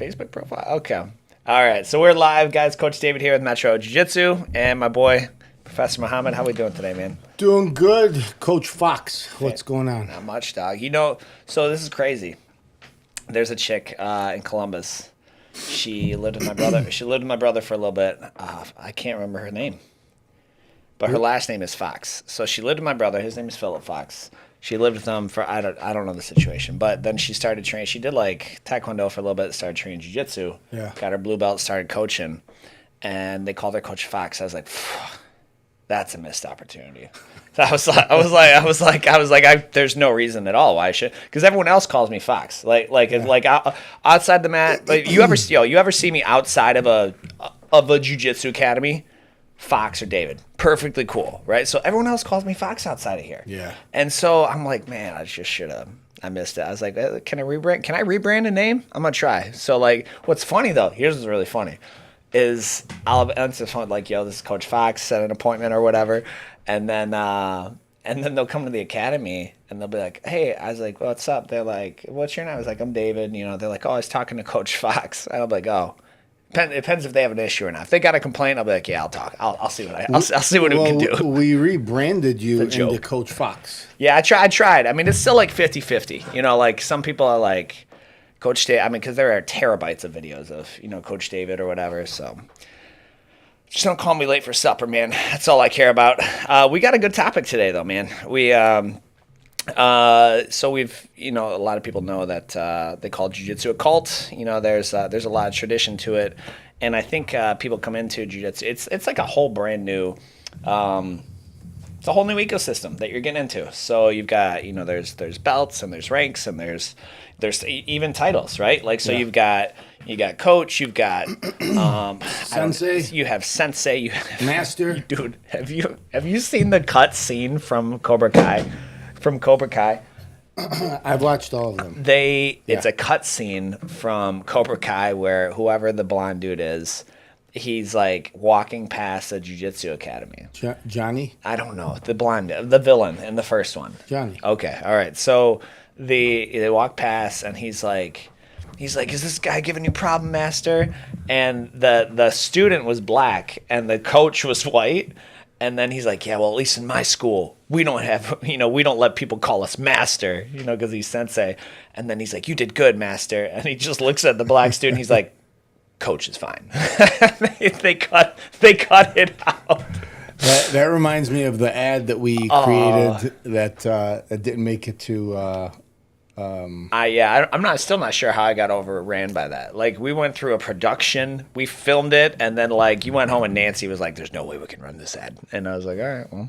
Facebook profile? Okay. All right. So we're live, guys. Coach David here with Metro Jiu-Jitsu and my boy, Professor Muhammad. How we doing today, man? Doing good. Coach Fox, what's going on? Not much, dog. So this is crazy. There's a chick in Columbus. She lived with my brother for a little bit. I can't remember her name. But her last name is Fox. So she lived with my brother. His name is Philip Fox. She lived with him for, I don't know the situation. But then she started training. She did like Taekwondo for a little bit, started training Jiu-Jitsu. Yeah. Got her blue belt, started coaching. And they called her Coach Fox. I was like, that's a missed opportunity. So I was like, there's no reason at all why I should, because everyone else calls me Fox. Outside the mat. Like you ever see me outside of a jiu-jitsu academy? Fox or David, perfectly cool, right? So everyone else calls me Fox outside of here. Yeah. And so I'm like, man, I just should have. I missed it. I was like, can I rebrand a name? I'm gonna try. So like, what's funny though? Here's what's really funny, is I'll answer the phone like, yo, this is Coach Fox. Set an appointment or whatever, and then they'll come to the academy and they'll be like, hey, I was like, what's up? They're like, what's your name? I was like, I'm David. You know, they're like, oh, I was talking to Coach Fox. And I'm like, oh. It depends if they have an issue or not. If they got a complaint, I'll be like, yeah, I'll talk. I'll see what we can do. We rebranded you into Coach Fox. Yeah, I tried. I mean, it's still like 50-50. You know, like some people are like Coach David. I mean, because there are terabytes of videos of, you know, Coach David or whatever. So just don't call me late for supper, man. That's all I care about. We got a good topic today, though, man. So we've, you know, a lot of people know that they call jiu-jitsu a cult. You know, there's a lot of tradition to it, and I think people come into jiu-jitsu. It's like a whole brand new, it's a whole new ecosystem that you're getting into. So you've got, you know, there's belts and there's ranks and there's even titles, right? Like so, yeah. You got coach, you've got sensei, you have sensei, you have master. Dude, have you seen the cut scene from Cobra Kai? I've watched all of them. It's a cut scene from Cobra Kai where whoever the blonde dude is, he's like walking past a jiu-jitsu academy. Johnny? I don't know. The villain in the first one. Johnny. Okay. All right. So they walk past and he's like, is this guy giving you problem, master? And the student was black and the coach was white. And then he's like, yeah, well, at least in my school, we don't let people call us master, you know, because he's sensei. And then he's like, you did good, master. And he just looks at the black student. He's like, coach is fine. they cut it out. That reminds me of the ad that we created that didn't make it to. I'm still not sure how I got overran by that. Like we went through a production, we filmed it, and then like you went home and Nancy was like, "There's no way we can run this ad," and I was like, "All right, well,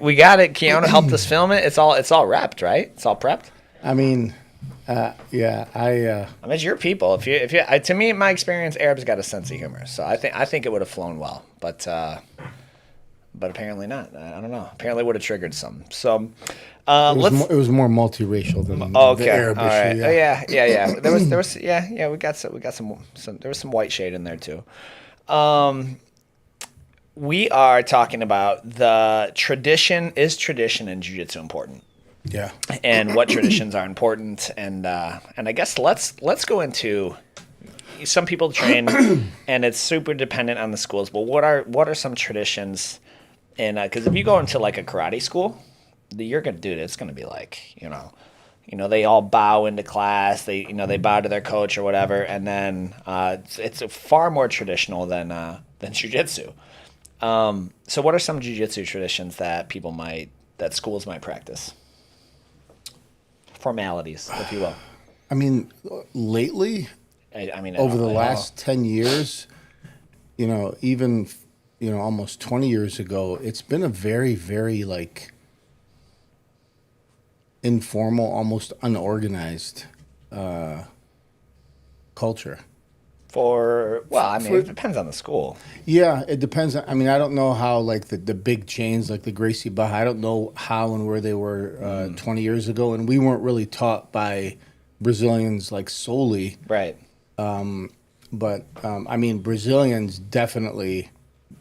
we got it. Keanu helped us film it. It's all wrapped, right? It's all prepped." I mean, I mean, it's your people. If you, to me, in my experience, Arab's got a sense of humor, so I think it would have flown well, but apparently not. I don't know. Apparently, it would have triggered some. So. It was more multiracial than the Arab issue. Yeah. There was we got some there was some white shade in there too. We are talking about the tradition. Is tradition in jiu-jitsu important? Yeah. And what traditions are important, and I guess let's go into. Some people train, and it's super dependent on the schools. But what are some traditions? And because if you go into like a karate school, you're gonna do it. It's gonna be like, you know, they all bow into class. They bow to their coach or whatever, and then it's far more traditional than jiu-jitsu. So, what are some jiu-jitsu traditions that schools might practice? Formalities, if you will. I mean, lately, over the last 10 years, you know, even almost 20 years ago, it's been a very, very like informal, almost unorganized culture. It depends on the school. Yeah, it depends. I mean, I don't know how like the big chains like the Gracie Barra, I don't know how and where they were 20 years ago, and we weren't really taught by Brazilians like solely. Right. But I mean, Brazilians definitely,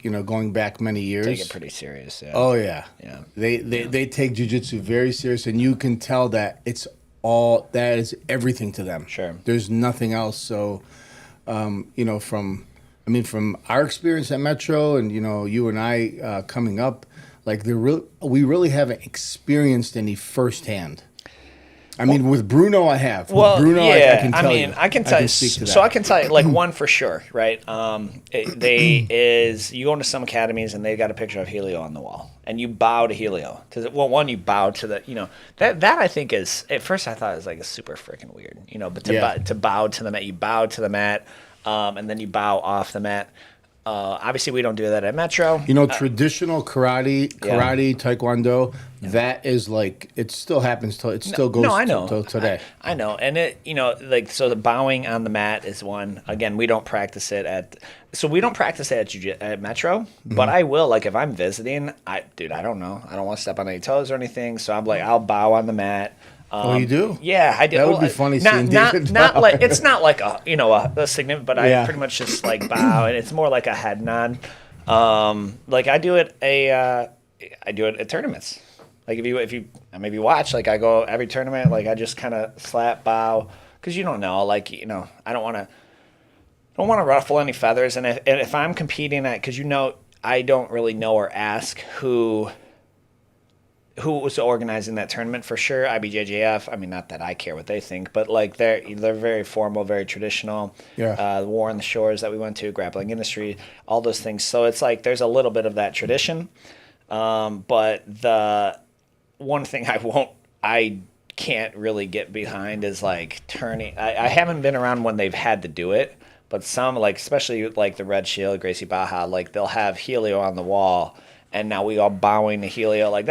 you know, going back many years, take it pretty serious. Yeah. Oh yeah. Yeah. They take jiu-jitsu very serious, and you can tell that it's that is everything to them. Sure. There's nothing else. So, from our experience at Metro, and you and I coming up, like we really haven't experienced any firsthand. I mean, with Bruno, I have. Well, with Bruno, yeah, I can tell you. I can tell you. speak to that. So I can tell you, like, one for sure, right? You go into some academies and they've got a picture of Helio on the wall, and you bow to Helio. You bow to the, that I think is, at first I thought it was like a super freaking weird, but to bow to the mat, you bow to the mat, and then you bow off the mat. Obviously, we don't do that at Metro. Traditional karate, taekwondo, that is like, it still happens till it still goes till today. I know. And so the bowing on the mat is one. Again, we don't practice it at Metro, but I will, like, if I'm visiting, I don't know. I don't want to step on any toes or anything. So I'm like, I'll bow on the mat. You do? Yeah, I do. That would be funny seeing David bow. Like, it's not like a significant, but I pretty much just like bow, and it's more like a head nod. Like I do it at tournaments. Like if you maybe watch, like I go every tournament, like I just kind of slap bow, because you don't know, like I don't want to ruffle any feathers, and if I'm competing at, because I don't really know or ask who was organizing that tournament for sure. IBJJF. I mean, not that I care what they think, but like they're very formal, very traditional. Yeah. The War on the Shores that we went to, grappling industry, all those things. So it's like there's a little bit of that tradition. But the one thing I can't really get behind is like turning. I haven't been around when they've had to do it, but some, like especially like the Red Shield, Gracie Baja, like they'll have Helio on the wall. And now we all bowing to Helio, like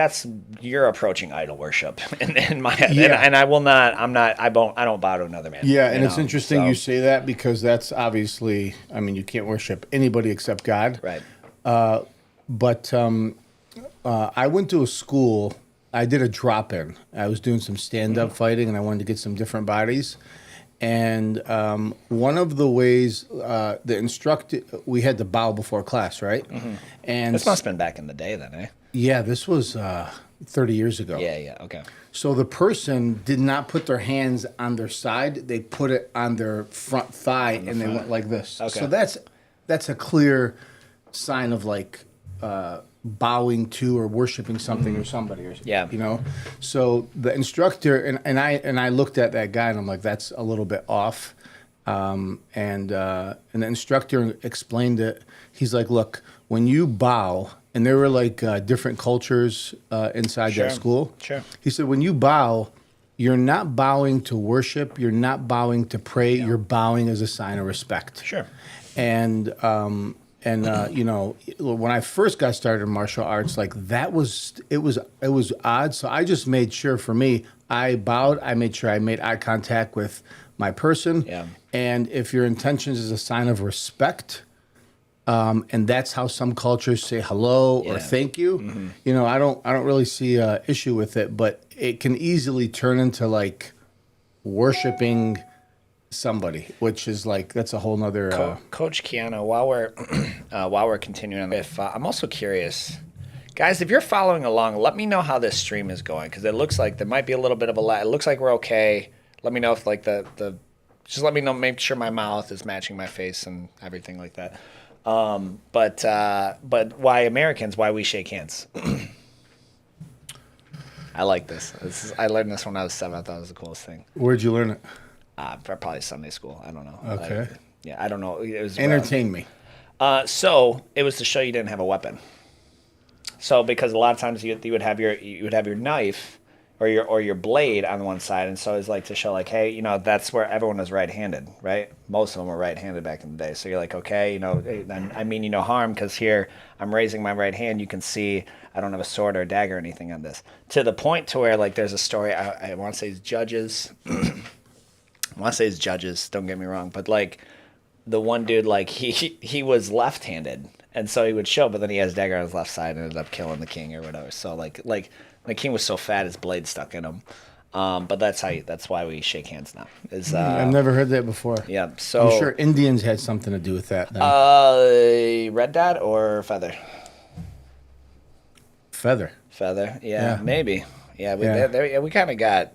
you're approaching idol worship in my head. Yeah. And I will not. I don't bow to another man. Yeah, and it's interesting you say that, because that's obviously, I mean, you can't worship anybody except God. Right. But I went to a school. I did a drop-in. I was doing some stand-up fighting, and I wanted to get some different bodies. And one of the ways the instructor, we had to bow before class, right? Mm-hmm. And this must have been back in the day then, eh? Yeah, this was 30 years ago. Yeah, okay. So the person did not put their hands on their side; they put it on their front thigh, and they went like this. Okay. So that's a clear sign of like bowing to or worshiping something or somebody, or So the instructor and I looked at that guy and I'm like, that's a little bit off. And the instructor explained it. He's like, look, when you bow, and there were like different cultures inside that school. Sure. He said, when you bow, you're not bowing to worship. You're not bowing to pray. You're bowing as a sign of respect. Sure. And when I first got started in martial arts, like it was odd. So I just made sure, for me, I bowed. I made sure I made eye contact with my person. Yeah. And if your intentions is a sign of respect, and that's how some cultures say hello or thank you. Mm-hmm. I don't really see an issue with it, but it can easily turn into like worshiping somebody, which is like, that's a whole nother Coach Keanu, while we're continuing on, I'm also curious, guys, if you're following along, let me know how this stream is going, because it looks like there might be a little bit of a lag. It looks like we're okay. Let me know if like just let me know, make sure my mouth is matching my face and everything like that. But why we shake hands? I like this. I learned this when I was 7. I thought it was the coolest thing. Where'd you learn it? Probably Sunday school. I don't know. Okay. I don't know. It was entertain me. So it was to show you didn't have a weapon. So because a lot of times you would have your knife or your blade on one side, and so it's like to show like, hey, that's where everyone was right-handed, right? Most of them were right-handed back in the day. So you're like, okay, I mean no harm, because here I'm raising my right hand. You can see I don't have a sword or a dagger or anything on this. To the point to where like there's a story. I want to say it's Judges. I want to say it's Judges, don't get me wrong, but like the one dude, like he was left-handed, and so he would show, but then he has dagger on his left side and ended up killing the king or whatever. So like the king was so fat his blade stuck in him. But that's why we shake hands now. I've never heard that before. Yeah, so I'm sure Indians had something to do with that. Then. Red dot or feather? Feather. Yeah. Maybe. Yeah, we kind of got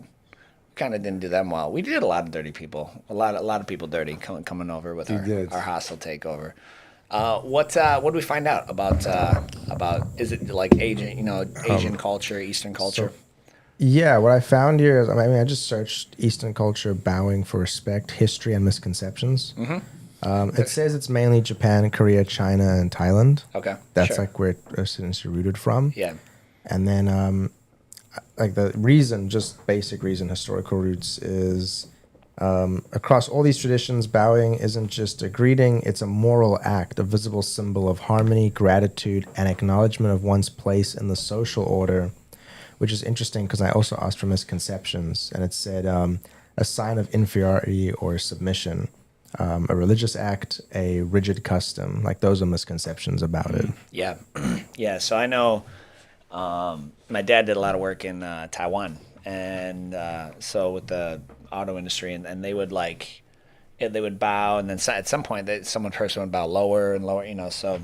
kind of didn't do them well. We did a lot of dirty people, a lot of people dirty coming over with our hostile takeover. What did we find out about is it like Asian culture, Eastern culture? Yeah, what I found here is, I just searched Eastern culture, bowing for respect, history, and misconceptions. It says it's mainly Japan, Korea, China, and Thailand. Okay, That's sure. like where students are rooted from. Yeah. And then, like the reason, just basic reason, historical roots is across all these traditions, bowing isn't just a greeting, it's a moral act, a visible symbol of harmony, gratitude, and acknowledgement of one's place in the social order, which is interesting because I also asked for misconceptions, and it said a sign of inferiority or submission, a religious act, a rigid custom. Like those are misconceptions about it. Yeah. Yeah. So I know my dad did a lot of work in Taiwan. And so with the auto industry, and they would they would bow, and then at some point, person would bow lower and lower, so,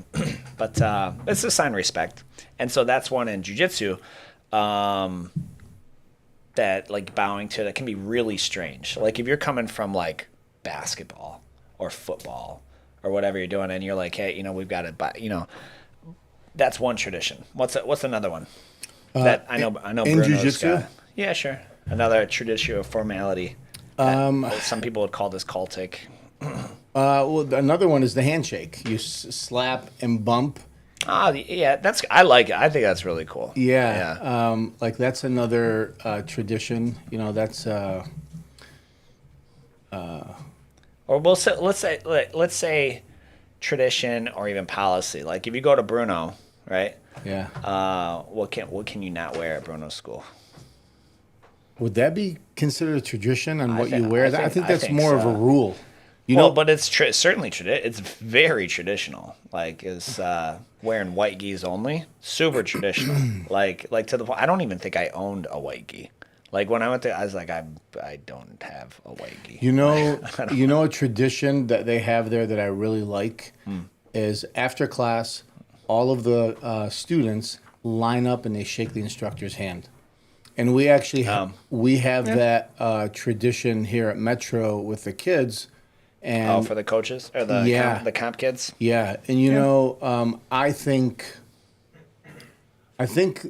but it's a sign of respect. And so that's one in jiu-jitsu that like bowing to, that can be really strange. Like if you're coming from like basketball or football or whatever you're doing, and you're like, hey, we've got to, that's one tradition. What's another one? That I know in Bruno's jiu-jitsu? got. Yeah, sure. Another tradition or formality. Some people would call this cultic. Well, another one is the handshake. You slap and bump. Yeah, I like it. I think that's really cool. Yeah. Like that's another tradition. That's Or let's say tradition or even policy. Like if you go to Bruno, right? yeah. What can you not wear at Bruno's school? Would that be considered a tradition on what think- you wear? I I think- think that's I think more of so. a rule. But it's certainly it's very traditional. Like is wearing white gis only, super traditional. like to the point, I don't even think I owned a white gi. Like when I went there, I was like, I don't have a white gi. A tradition that they have there that I really like is after class, all of the students line up and they shake the instructor's hand. And we actually have that tradition here at Metro with the kids. And For the coaches or the comp kids. yeah, and I think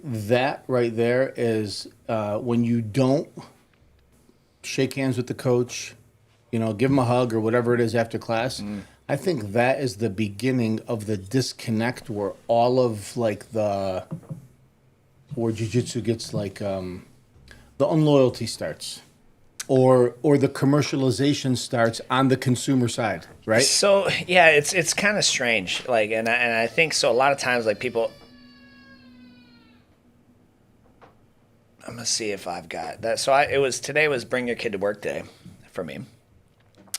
that right there is when you don't shake hands with the coach, give him a hug or whatever it is after class. I think that is the beginning of the disconnect where all of like where jiu-jitsu gets like the unloyalty starts. Or the commercialization starts on the consumer side, right? So yeah, it's kind of strange. Like, and I think so. A lot of times, like people, I'm gonna see if I've got that. So today was Bring Your Kid to Work Day for me.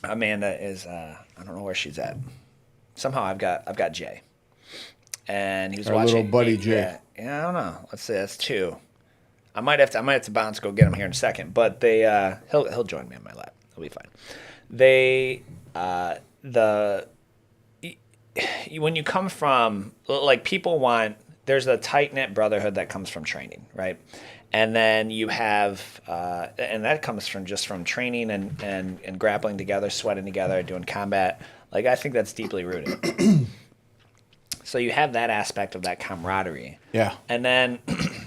Amanda is I don't know where she's at. Somehow I've got Jay, and he was Our watching. little buddy Jay. Yeah, I don't know. Let's see, that's two. I might have to bounce, go get him here in a second, but he'll join me on my lap. He'll be fine. When you come from, like, people want, there's a tight knit brotherhood that comes from training, right? And then you have, and that comes from training and grappling together, sweating together, doing combat. Like, I think that's deeply rooted. So you have that aspect of that camaraderie. Yeah. And then,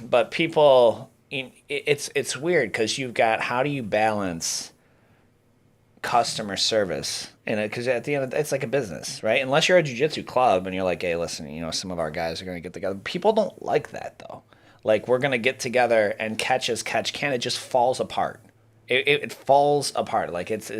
but people, it's weird because you've got, how do you balance customer service? And because at the end, it's like a business, right? Unless you're a jiu-jitsu club and you're like, hey, listen, some of our guys are going to get together. People don't like that though. Like, we're going to get together and catch as catch can. It just falls apart. It falls apart. Like it's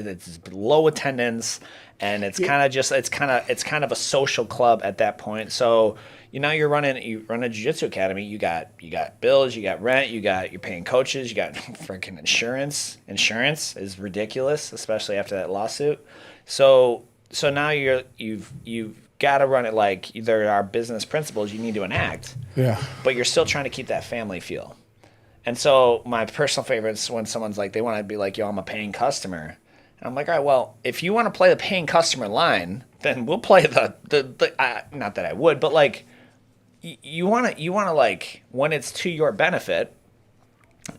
low attendance, and it's kind of a social club at that point. So you run a jiu-jitsu academy. You got bills, you got rent, you're paying coaches, you got freaking insurance. Insurance is ridiculous, especially after that lawsuit. So now you've got to run it like there are business principles you need to enact. Yeah. But you're still trying to keep that family feel. And so my personal favorite is when someone's like, they want to be like, yo, I'm a paying customer. And I'm like, all right, well, if you want to play the paying customer line, then we'll play the not that I would, but like, you want to like, when it's to your benefit,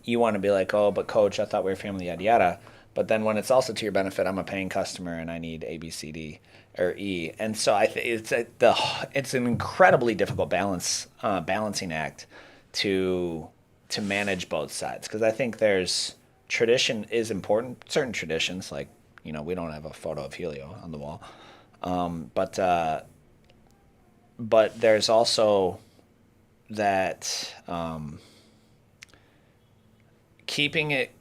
you want to be like, oh, but coach, I thought we were family, yada yada. But then when it's also to your benefit, I'm a paying customer and I need A, B, C, D, or E. And so I think it's an incredibly difficult balancing act to manage both sides, because I think there's tradition is important. Certain traditions, like, we don't have a photo of Helio on the wall, but there's also that keeping it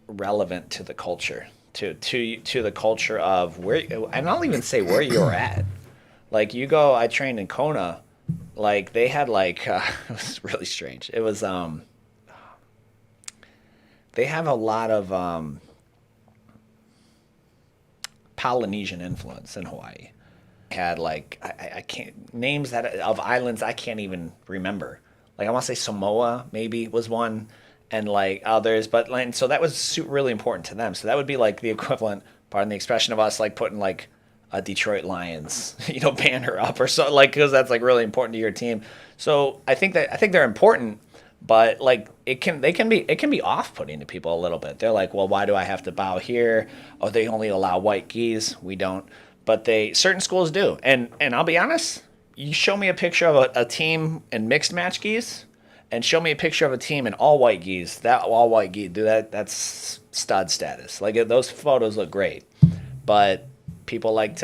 relevant to the culture, to the culture of where, and I'll even say where you're at. Like, I trained in Kona, like they had like it was really strange. It was they have a lot of Polynesian influence in Hawaii. Had like I can't names that of islands I can't even remember. Like, I want to say Samoa maybe was one, and like others, but like, so that was really important to them. So that would be like the equivalent, pardon the expression, of us like putting like a Detroit Lions, banner up or so, like, because that's like really important to your team. So I think they're important, but like it can be off-putting to people a little bit. They're like, well, why do I have to bow here? Oh, they only allow white gis. We don't, but certain schools do. And I'll be honest, you show me a picture of a team in mixed match gis, and show me a picture of a team in all white gis. That all white gis, that's stud status. Like, those photos look great, but people like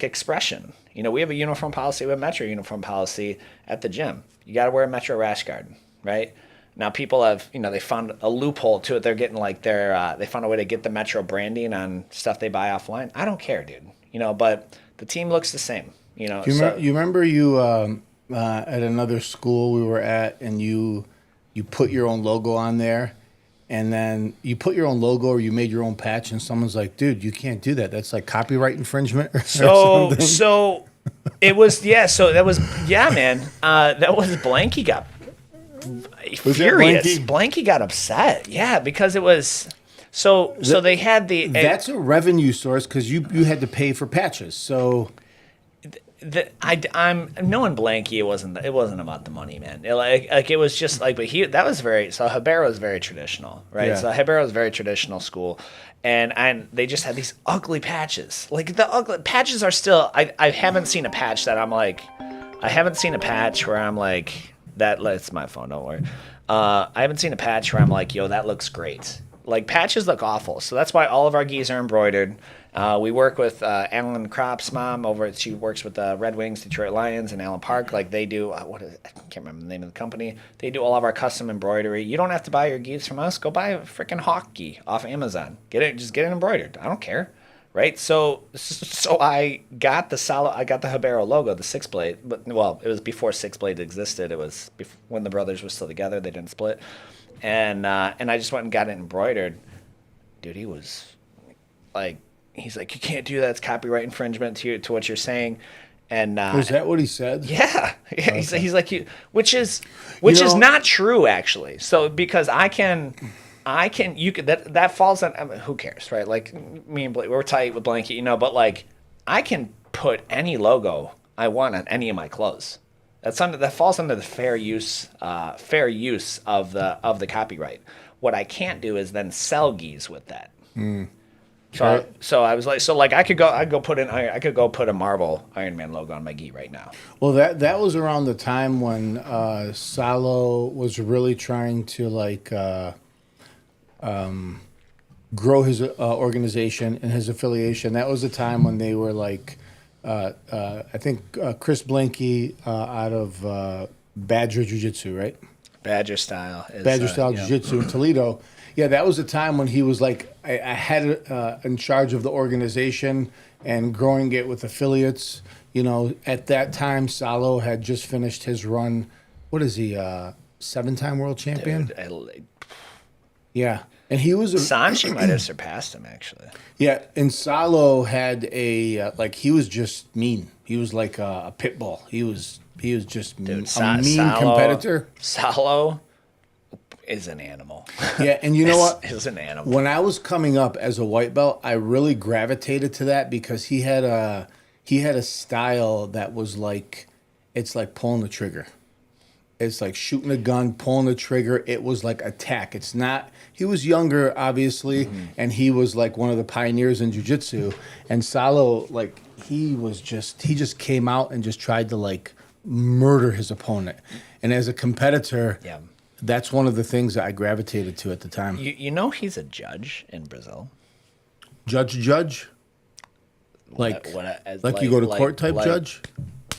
expression. We have a uniform policy, we have a Metro uniform policy at the gym. You got to wear a Metro rash guard, right? Now people have, they found a loophole to it. They're getting like they found a way to get the Metro branding on stuff they buy offline. I don't care, dude. But the team looks the same. You remember at another school we were at, and you put your own logo on there, and then you put your own logo or you made your own patch, and someone's like, dude, you can't do that. That's like copyright infringement or something. So it was, yeah. So that was, yeah, man. That was Blanky got furious. Blanky got upset. Yeah, because it was, so they had that's a revenue source, because you had to pay for patches. So I'm knowing Blanky, it wasn't about the money, man. It was just like, but Hebera was very traditional, right? Yeah. So Hebera was a very traditional school, and they just had these ugly patches. Like, the ugly patches are still, I haven't seen a patch that I'm like, I haven't seen a patch where I'm like, that's my phone, don't worry. I haven't seen a patch where I'm like, yo, that looks great. Like, patches look awful. So that's why all of our gis are embroidered. We work with Alan Kropp's mom she works with the Red Wings, Detroit Lions, and Allen Park. Like, they do, I can't remember the name of the company. They do all of our custom embroidery. You don't have to buy your gis from us. Go buy a freaking Hawk gi off Amazon. Just get it embroidered. I don't care, right? So I got the Hebera logo, the 6-blade. But, well, it was before 6-blade existed. It was when the brothers were still together. They didn't split. And I just went and got it embroidered. Dude, he was like, he's like, you can't do that. It's copyright infringement to what you're saying. And was that what he said? Yeah. Okay. He's like, which is not true, actually. So, because that falls on, I mean, who cares, right? Like, me and Blake, we're tight with Blanket, but like, I can put any logo I want on any of my clothes. That falls under the fair use of the copyright. What I can't do is then sell gis with that. Mm. So I was like, I could go put a Marvel Iron Man logo on my gi right now. Well, that was around the time when Salo was really trying to grow his organization and his affiliation. That was the time when they were like, I think Chris Blanky out of Badger Jiu-Jitsu, right? Badger style Jiu-Jitsu in Toledo. Yeah, that was the time when he was like I had in charge of the organization and growing it with affiliates. At that time, Salo had just finished his run. What is he? 7-time world champion. Dude, yeah, and he was Sanchi might have surpassed him, actually. Yeah, and Salo had he was just mean. He was like a pit bull. He was just Dude, a mean competitor. Salo is an animal. Yeah, and you know what? Is an animal. When I was coming up as a white belt, I really gravitated to that because he had a style that was like, it's like pulling the trigger. it's like shooting a gun, pulling the trigger. It was like attack. It's not. He was younger, obviously, and he was like one of the pioneers in jiu-jitsu. And Salo, like he just came out and just tried to like murder his opponent. And as a competitor, Yeah. that's one of the things that I gravitated to at the time. You know he's a judge in Brazil. Judge, like As you go to court type judge.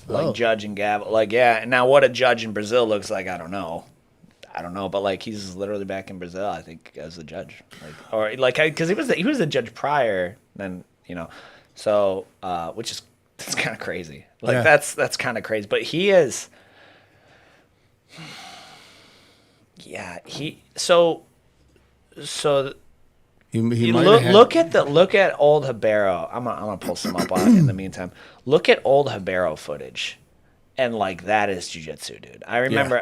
Like Oh. judge and gavel. Like, yeah. And now what a judge in Brazil looks like, I don't know. But like he's literally back in Brazil, I think, as a judge. Like, or like, because he was a judge prior, then so which is that's kind of crazy. Like Yeah. that's kind of crazy. But he is, yeah. He You might have had- look at old Habero. I'm gonna pull some up on it in the meantime. Look at old Habero footage, and like that is jujitsu, dude. I remember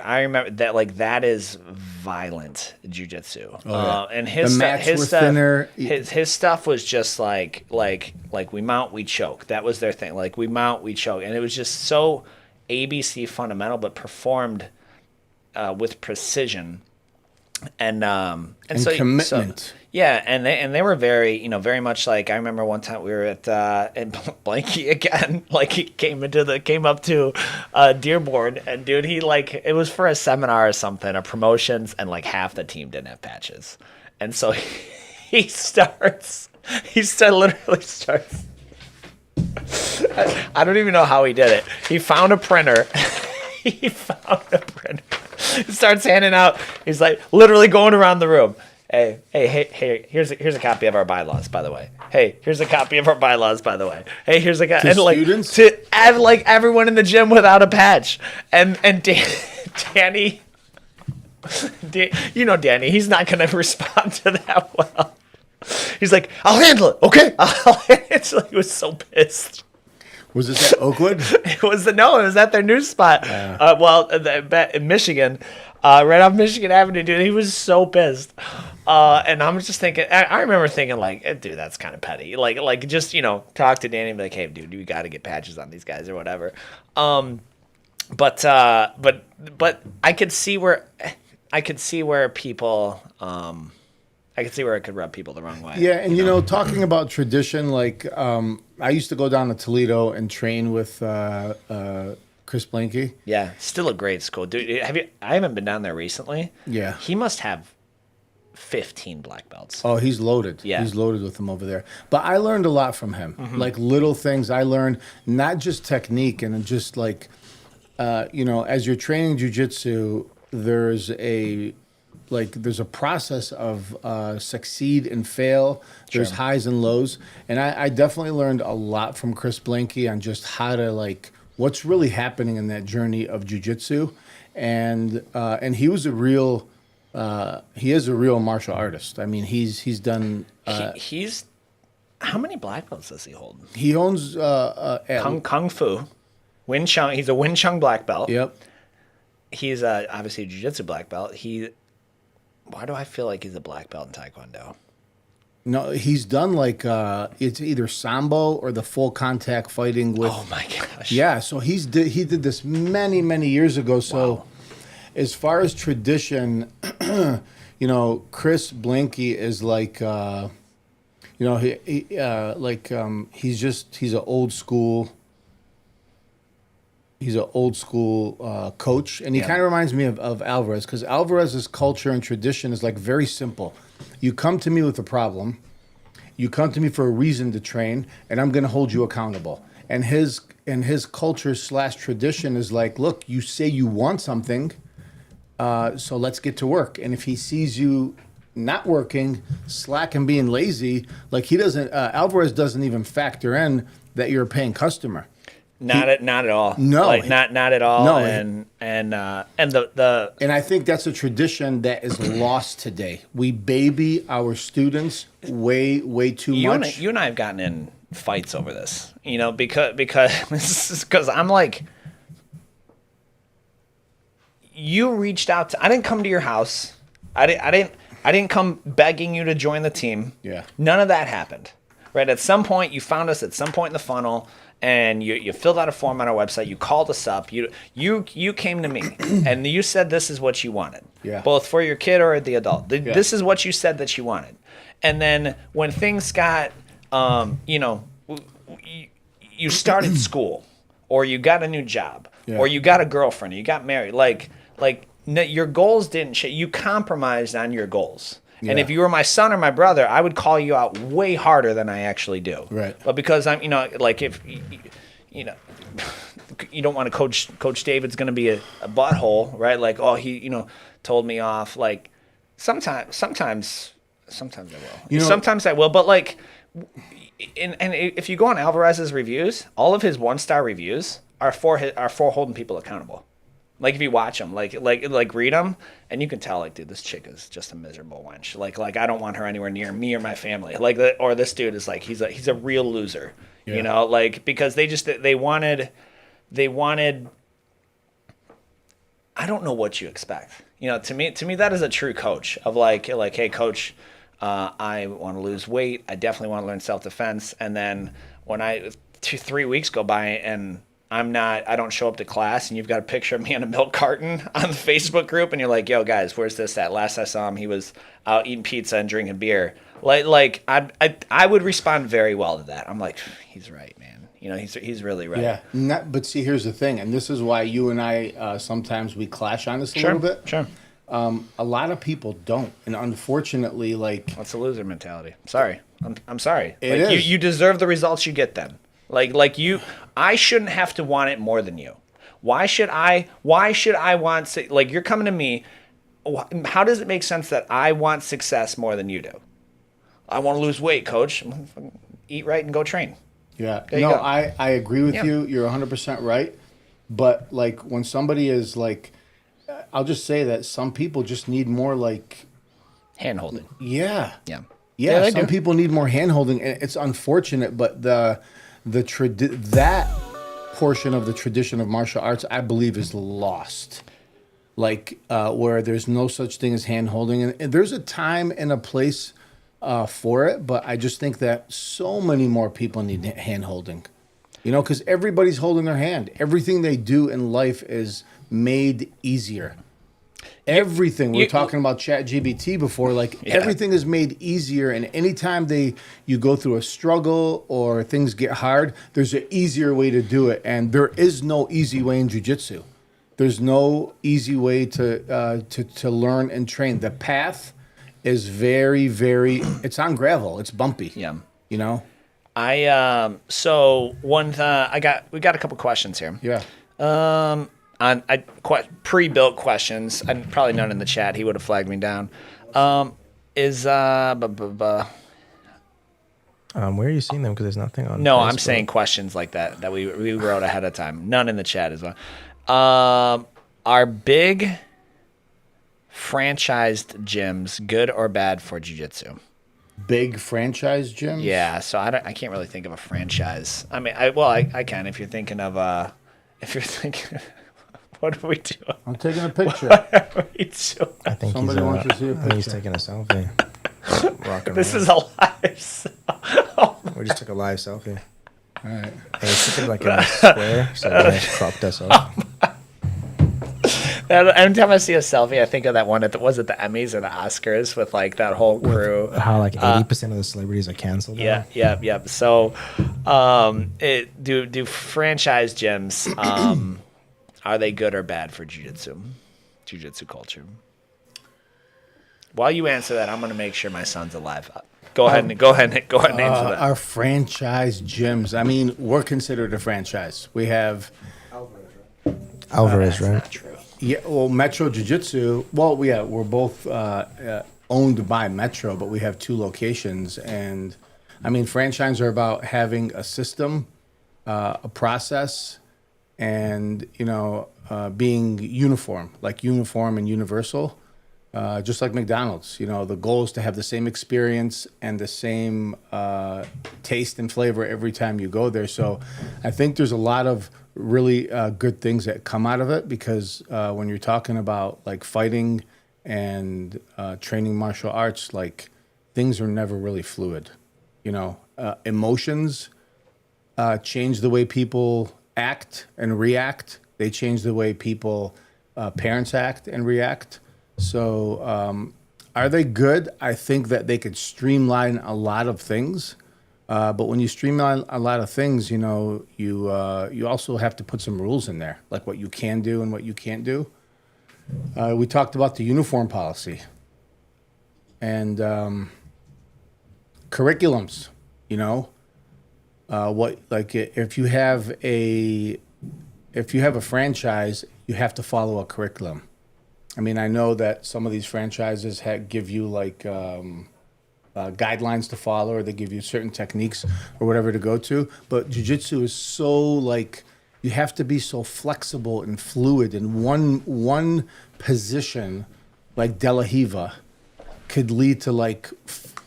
that like that is violent jujitsu. yeah. And his The stuff, mats were thinner. his stuff was just like we mount, we choke. That was their thing. Like we mount, we choke, and it was just so ABC fundamental, but performed with precision. And so commitment. Yeah, and they were very very much like I remember one time we were at Blanky again. Like he came up to Dearborn, and dude, he like it was for a seminar or something, a promotions, and like half the team didn't have patches, and so he literally starts. I don't even know how he did it. He found a printer. He starts handing out. He's like literally going around the room. Hey, here's a copy of our bylaws, by the way. Hey, here's a copy of our bylaws, by the way. Hey, here's a copy. Students? To add like everyone in the gym without a patch. And Danny, Danny, he's not going to respond to that well. He's like, I'll handle it, okay? It's like he was so pissed. Was this at Oakwood? It was at their new spot. In Michigan, right off Michigan Avenue, dude. He was so pissed, and I'm just thinking. I remember thinking like, dude, that's kind of petty. Like just talk to Danny and be like, hey, dude, you got to get patches on these guys or whatever. But I could see where people. I could see where it could rub people the wrong way. Yeah, and talking about tradition, like I used to go down to Toledo and train with Chris Blanky. Yeah, still a great school, dude. I haven't been down there recently. Yeah. He must have 15 black belts. Oh, he's loaded. Yeah. He's loaded with them over there. But I learned a lot from him. Like little things I learned, not just technique and just like, as you're training jiu-jitsu, there's a process of succeed and fail. There's highs and lows. And I definitely learned a lot from Chris Blanky on just how to what's really happening in that journey of jiu-jitsu. And he was he is a real martial artist. I mean, he's done. He's how many black belts does he hold? He owns Kung Fu, Wing Chun. He's a Wing Chun black belt. Yep. He's obviously a jiu-jitsu black belt. Why do I feel like he's a black belt in Taekwondo? No, he's done it's either Sambo or the full contact fighting with. Oh my gosh. Yeah, so he did this many years ago. So, Wow. As far as tradition, Chris Blanky is he's an old school. He's an old school coach, and he kind of reminds me of Alvarez, because Alvarez's culture and tradition is very simple. You come to me with a problem, you come to me for a reason to train, and I'm going to hold you accountable. And his culture / tradition is look, you say you want something, so let's get to work. And if he sees you not working, slack and being lazy, Alvarez doesn't even factor in that you're a paying customer. Not at all. No. Not at all. No. And I think that's a tradition that is lost today. We baby our students way too much. You and I have gotten in fights over this, because I'm like, you reached out to. I didn't come to your house. I didn't come begging you to join the team. Yeah. None of that happened. right? At some point, you found us at some point in the funnel, and you filled out a form on our website. You called us up. You came to me, and you said this is what you wanted, both for your kid or the adult. This is what you said that you wanted. And then when things got, you started school, or you got a new job, or you got a girlfriend, or you got married, your goals didn't change. You compromised on your goals. Yeah. And if you were my son or my brother, I would call you out way harder than I actually do. Right. But because I'm, if you don't want to Coach David's going to be a butthole, right? Like, oh, he, told me off. Like, sometimes I will. Sometimes I will. But like, and if you go on Alvarez's reviews, all of his 1-star reviews are for holding people accountable. Like, if you watch them, like read them, and you can tell, like, dude, this chick is just a miserable wench. Like I don't want her anywhere near me or my family. Like, or this dude is like, he's a real loser. Yeah. Because they wanted. I don't know what you expect. To me, that is a true coach of like, hey, coach, I want to lose weight. I definitely want to learn self-defense. And then when 2-3 weeks go by and I don't show up to class, and you've got a picture of me in a milk carton on the Facebook group, and you're like, yo, guys, where's this at? Last I saw him, he was out eating pizza and drinking beer. Like I would respond very well to that. I'm like, he's right, man. He's really right. Yeah. But see, here's the thing, and this is why you and I sometimes we clash on this a little bit. Sure. A lot of people don't, and unfortunately, that's a loser mentality. Sorry, I'm sorry. It is. You deserve the results you get then. I shouldn't have to want it more than you. Why should I want to, you're coming to me. How does it make sense that I want success more than you do? I want to lose weight, coach. Eat right and go train. Yeah. No, I agree with you. You're 100% right. But when somebody is I'll just say that some people just need more hand holding. Yeah. Yeah. Yeah. Some people need more hand holding, and it's unfortunate, but that portion of the tradition of martial arts, I believe, is lost. Where there's no such thing as hand holding, and there's a time and a place for it, but I just think that so many more people need hand holding. Because everybody's holding their hand. Everything they do in life is made easier. Everything. We're talking about ChatGPT before. Everything is made easier, and anytime you go through a struggle or things get hard, there's an easier way to do it, and there is no easy way in jiu-jitsu. There's no easy way to learn and train. The path is very, very. It's on gravel. It's bumpy. Yeah. We got a couple questions here. Yeah. On pre-built questions, and probably none in the chat. He would have flagged me down. Where are you seeing them? Because there's nothing on. No, Facebook. I'm saying questions like that we wrote ahead of time. None in the chat as well. Are big franchised gyms good or bad for jiu-jitsu? Big franchise gyms? Yeah. So I can't really think of a franchise. I mean, I can if you're thinking of What are we doing? I'm taking a picture. What are we doing? I think somebody wants to see a picture. He's taking a selfie. This is a live. We just took a live selfie. All right. And it's in a square, so I cropped us off. Every time I see a selfie, I think of that one. Was it the Emmys or the Oscars with that whole crew? How 80% of the celebrities are canceled. Yeah. So, do franchise gyms? Are they good or bad for jiu-jitsu culture? While you answer that, I'm going to make sure my son's alive. Go ahead and answer that. Our franchise gyms. I mean, we're considered a franchise. We have Alvarez, right? Not true. Yeah, well, Metro Jiu-Jitsu. Well, yeah, we're both owned by Metro, but we have 2 locations. And I mean, franchise are about having a system, a process, and being uniform and universal, just like McDonald's. The goal is to have the same experience and the same taste and flavor every time you go there. So I think there's a lot of really good things that come out of it, because when you're talking about fighting and training martial arts, things are never really fluid. emotions change the way people act and react. They change the way people, parents act and react. So are they good? I think that they could streamline a lot of things. But when you streamline a lot of things, you know, you also have to put some rules in there, like what you can do and what you can't do. We talked about the uniform policy and curriculums. You know, if you have a franchise, you have to follow a curriculum. I mean, I know that some of these franchises give you like guidelines to follow, or they give you certain techniques or whatever to go to. But jiu-jitsu is so like, you have to be so flexible and fluid in one position, like De La Hiva, could lead to like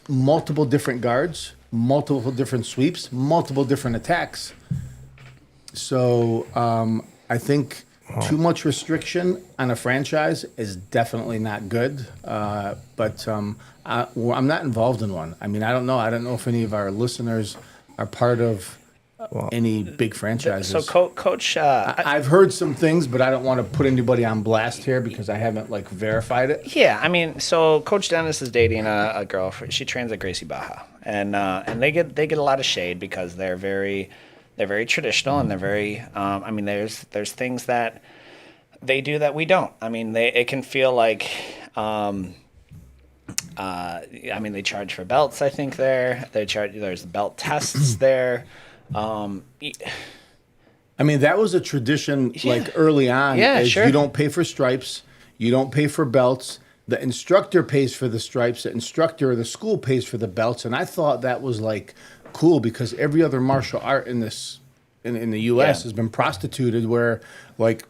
multiple different guards, multiple different sweeps, multiple different attacks. So I think too much restriction on a franchise is definitely not good. But I'm not involved in one. I mean, I don't know. I don't know if any of our listeners are part of any big franchises. So, Coach, I've heard some things, but I don't want to put anybody on blast here because I haven't like verified it. Yeah, I mean, so Coach Dennis is dating a girl. She trains at Gracie Baja, and they get a lot of shade because they're very traditional, and they're very. I mean, there's things that they do that we don't. I mean, it can feel like. I mean, they charge for belts. I think there's belt tests there. I mean, that was a tradition like early on. Yeah, sure. You don't pay for stripes. You don't pay for belts. The instructor pays for the stripes. The instructor or the school pays for the belts. And I thought that was like cool because every other martial art in the U.S. has been prostituted, where like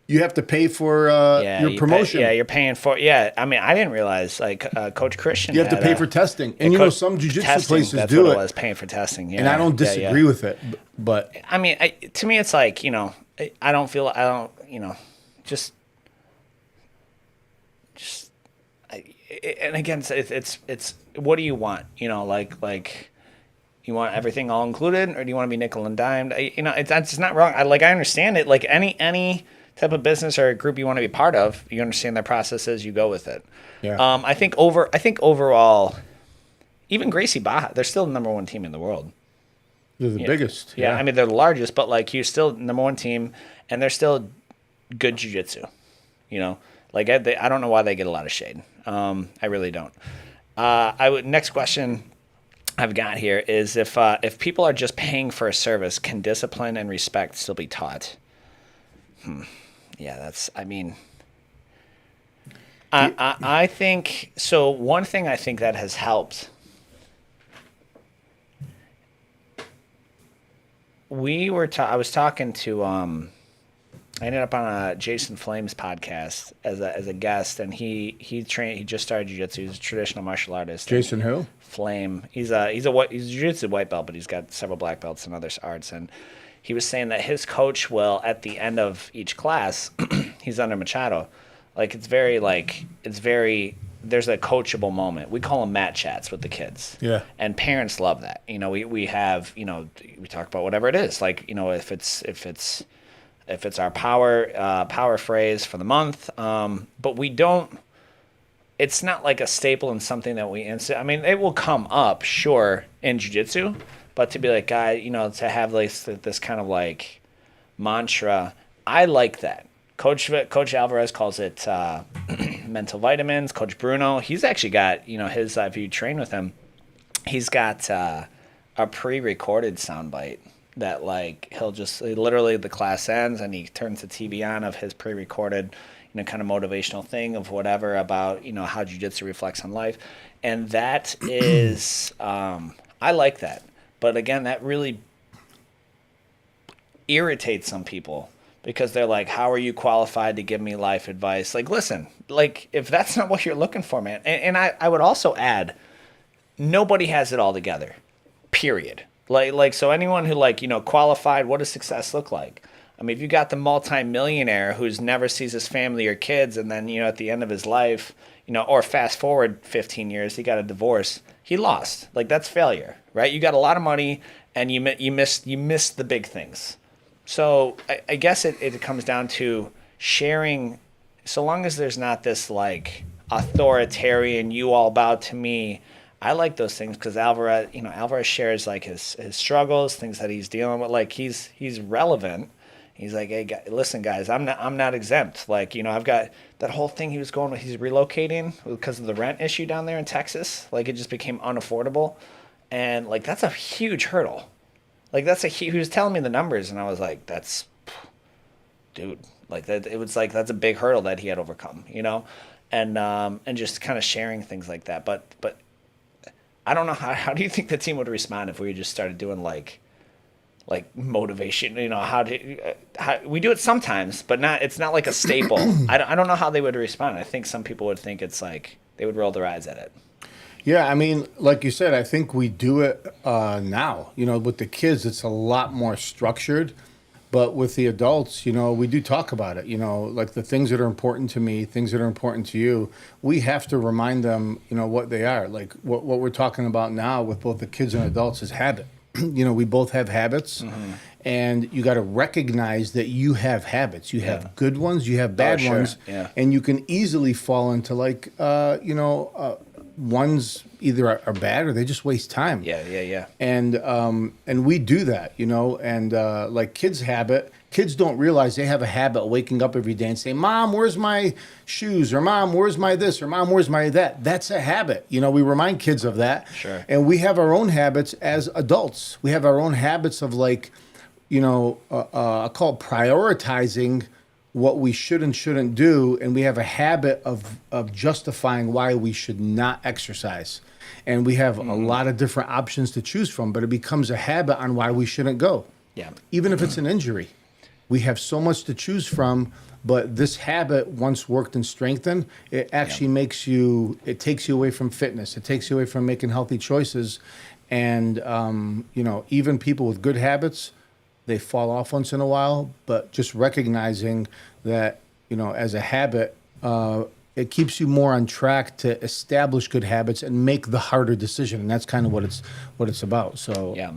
you have to pay for your promotion. You're paying for. Yeah, I mean, I didn't realize like Coach Christian. You have to pay for testing, and you know some jiu-jitsu places that's do what it. Was paying for testing. Yeah, and I don't disagree with it, but I mean, to me, it's like, you know, just. And again, it's what do you want? You know, like. You want everything all included, or do you want to be nickel and dimed? You know, it's not wrong. I understand it. Like any type of business or group you want to be part of, you understand their processes, you go with it. Yeah. I think overall, even Gracie Baja, they're still the number one team in the world. They're the biggest. Yeah, I mean they're the largest, but like you're still number one team, and they're still good jiu-jitsu. You know, like I don't know why they get a lot of shade. I really don't. Next question I've got here is if people are just paying for a service, can discipline and respect still be taught? Yeah, I think so. One thing I think that has helped. I was talking to I ended up on a Jason Flame's podcast as a guest, and he just started jiu-jitsu. He's a traditional martial artist. Jason who? Flame. He's a jiu-jitsu white belt, but he's got several black belts in other arts. And he was saying that his coach will, at the end of each class, he's under Machado. Like there's a coachable moment. We call them mat chats with the kids. Yeah. And parents love that. You know, we have, you know, we talk about whatever it is. Like, you know, if it's our power phrase for the month, but we don't. It's not like a staple and something that we insist. I mean, it will come up, sure, in jiu-jitsu, but to be like, guy, you know, to have like this kind of like mantra, I like that. Coach Alvarez calls it mental vitamins. Coach Bruno, he's actually got, you know, his, if you train with him, he's got a pre-recorded soundbite that like he'll just literally the class ends and he turns the TV on of his pre-recorded, you know, kind of motivational thing of whatever about, you know, how jiu-jitsu reflects on life. And that is, I like that. But again, that really irritates some people because they're like, how are you qualified to give me life advice? Like, listen, like if that's not what you're looking for, man. And I would also add, nobody has it all together, period. Like, so anyone who like, you know, qualified, what does success look like? I mean, if you got the multimillionaire who's never sees his family or kids, and then, you know, at the end of his life, you or fast forward 15 years, he got a divorce. He lost. Like, that's failure, right? You got a lot of money and you missed the big things. So I guess it comes down to sharing. So long as there's not this like authoritarian, you all bow to me. I like those things because Alvarez shares like his struggles, things that he's dealing with. Like he's relevant. He's like, hey, listen, guys, I'm not exempt. Like, I've got that whole thing he was going with. He's relocating because of the rent issue down there in Texas. Like, it just became unaffordable, and like that's a huge hurdle. Like he was telling me the numbers, and I was like, dude, like that. It was like that's a big hurdle that he had overcome, and just kind of sharing things like that. But I don't know how do you think the team would respond if we just started doing like motivation, how we do it sometimes, but it's not like a staple. I don't know how they would respond. I think some people would think it's like they would roll their eyes at it. Yeah, I mean, like you said, I think we do it now. With the kids, it's a lot more structured. But with the adults, we do talk about it. Like the things that are important to me, things that are important to you, we have to remind them, what they are. Like what we're talking about now with both the kids and adults is habit. We both have habits. Mm-hmm. And you got to recognize that you have habits. You have good ones, you have bad ones. Yeah. And you can easily fall into like, ones either are bad or they just waste time. Yeah. And we do that, and like kids' don't realize they have a habit of waking up every day and saying, Mom, where's my shoes? Or Mom, where's my this? Or Mom, where's my that? That's a habit. We remind kids of that. Sure. And we have our own habits as adults. We have our own habits of like, I call it prioritizing what we should and shouldn't do, and we have a habit of justifying why we should not exercise. And we have a lot of different options to choose from, but it becomes a habit on why we shouldn't go. Yeah. Even if it's an injury. We have so much to choose from, but this habit, once worked and strengthened, it actually it takes you away from fitness. It takes you away from making healthy choices. And, even people with good habits, they fall off once in a while, but just recognizing that, as a habit, it keeps you more on track to establish good habits and make the harder decision. And that's kind of what it's about. So, yeah.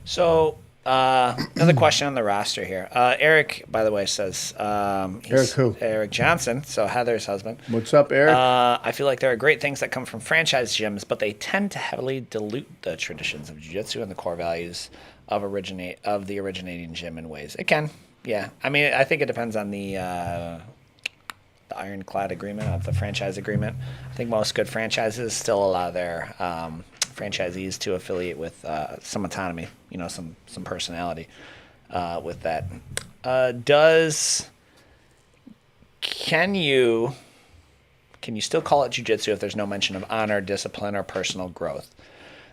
So, another question on the roster here. Eric, by the way, says, Eric who? Eric Johnson. So Heather's husband. What's up, Eric? I feel like there are great things that come from franchise gyms, but they tend to heavily dilute the traditions of jiu-jitsu and the core values of the originating gym in ways. It can, yeah. I mean, I think it depends on the ironclad agreement of the franchise agreement. I think most good franchises still allow their franchisees to affiliate with some autonomy, some personality with that. Can you still call it jiu-jitsu if there's no mention of honor, discipline, or personal growth?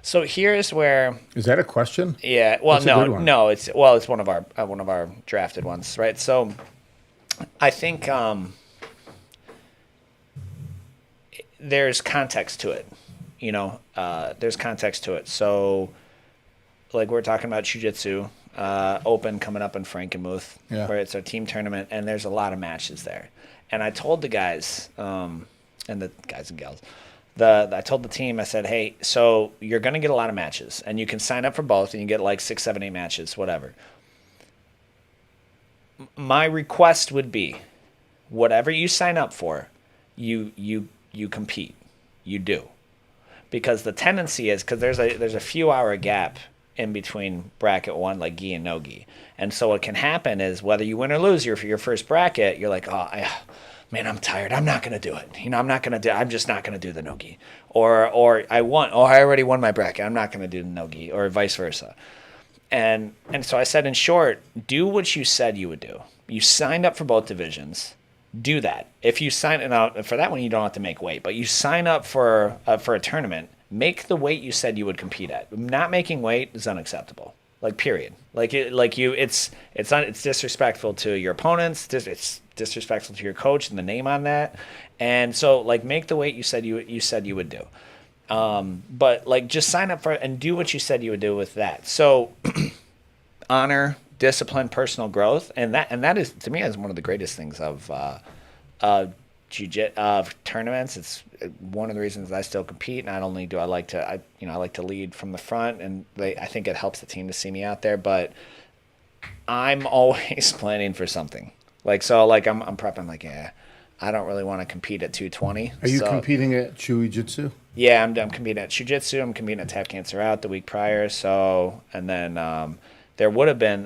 So here's where. Is that a question? Yeah. Well, That's no. It's one of our drafted ones, right? So, I think there's context to it. There's context to it. So, like we're talking about jiu-jitsu open coming up in Frankenmuth, where it's our team tournament, and there's a lot of matches there. And I told the guys, and the guys and gals. I told the team, I said, hey, so you're going to get a lot of matches, and you can sign up for both, and you get like 6, 7, 8 matches, whatever. My request would be, whatever you sign up for, you compete. You do. Because the tendency is, because there's a few hour gap in between bracket one, like gi and no gi. And so what can happen is, whether you win or lose your first bracket, you're like, man, I'm tired. I'm not going to do it. I'm just not going to do the no-gi. Or I already won my bracket. I'm not going to do the no-gi, or vice versa. And so I said, in short, do what you said you would do. You signed up for both divisions. Do that. If you sign out for that one, you don't have to make weight, but you sign up for a tournament, make the weight you said you would compete at. Not making weight is unacceptable. Like, period. It's disrespectful to your opponents. It's disrespectful to your coach and the name on that. And so, like, make the weight you said you would do. But like, just sign up for it and do what you said you would do with that. So, honor, discipline, personal growth, and that is, to me, is one of the greatest things of tournaments. It's one of the reasons I still compete. Not only do I like to, I like to lead from the front, and I think it helps the team to see me out there. But I'm always planning for something. Like so, like I'm prepping. Like I don't really want to compete at 220. Are you competing at JIU Jitsu? Yeah, I'm competing at jiu-jitsu. I'm competing at Tap Cancer Out the week prior. So, and then there would have been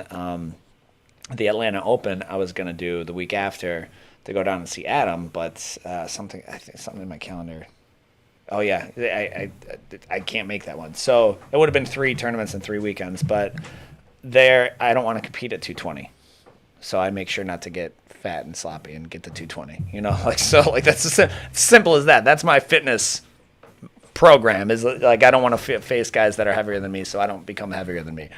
the Atlanta Open I was going to do the week after to go down and see Adam, but something in my calendar. Oh yeah, I can't make that one. So it would have been 3 tournaments in 3 weekends, but there I don't want to compete at 220. So I make sure not to get fat and sloppy and get to 220. That's as simple as that. That's my fitness program. Is like I don't want to face guys that are heavier than me, so I don't become heavier than me.